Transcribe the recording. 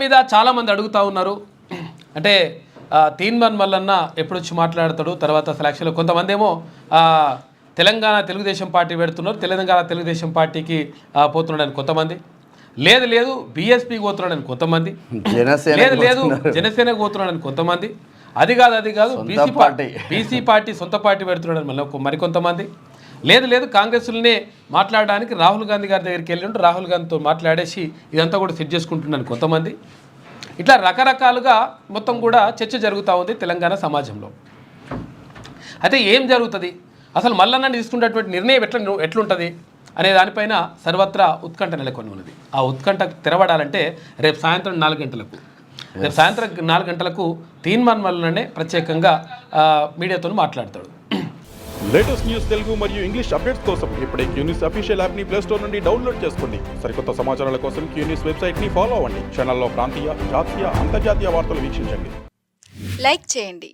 మీద చాలామంది అడుగుతూ ఉన్నారు. అంటే తీన్మాన్ మల్లన్న ఎప్పుడు వచ్చి మాట్లాడతాడు, తర్వాత అసలు యాక్చువల్గా కొంతమంది ఏమో తెలంగాణ తెలుగుదేశం పార్టీ పెడుతున్నారు, తెలంగాణ తెలుగుదేశం పార్టీకి పోతున్నాడని కొంతమంది, లేదు బీఎస్పీకి పోతున్నాడని కొంతమంది, లేదు జనసేనకు పోతున్నాడని కొంతమంది, అది కాదు బీసీ పార్టీ సొంత పార్టీ పెడుతున్నాడని మళ్ళీ మరికొంతమంది, లేదు కాంగ్రెస్లోనే మాట్లాడడానికి రాహుల్ గాంధీ గారి దగ్గరికి వెళ్ళి రాహుల్ గాంధీతో మాట్లాడేసి ఇదంతా కూడా సెట్ చేసుకుంటున్నాను కొంతమంది. ఇట్లా రకరకాలుగా మొత్తం కూడా చర్చ జరుగుతూ ఉంది తెలంగాణ సమాజంలో. అయితే ఏం జరుగుతుంది, అసలు మల్లన్న తీసుకున్నటువంటి నిర్ణయం ఎట్లుంటుంది అనే దానిపైన సర్వత్రా ఉత్కంఠ నెలకొని ఉన్నది. ఆ ఉత్కంఠ తెరవడాలంటే రేపు సాయంత్రం 4 గంటలకు సాయంత్రం 4 గంటలకు తీన్మాన్ మల్లన్ననే ప్రత్యేకంగా మీడియాతో మాట్లాడతాడు. లేటెస్ట్ న్యూస్ తెలుగు మరియు ఇంగ్లీష్ అప్డేట్స్ కోసం ఇప్పుడే క్యూన్యూస్ అఫీషియల్ యాప్ ని ప్లే స్టోర్ నుండి డౌన్లోడ్ చేసుకోండి. సరికొత్త సమాచారాల కోసం క్యూన్యూస్ వెబ్సైట్ ని ఫాలో అవ్వండి. ఛానల్లో ప్రాంతీయ, జాతీయ, అంతర్జాతీయ వార్తలు వీక్షించండి. లైక్ చేయండి.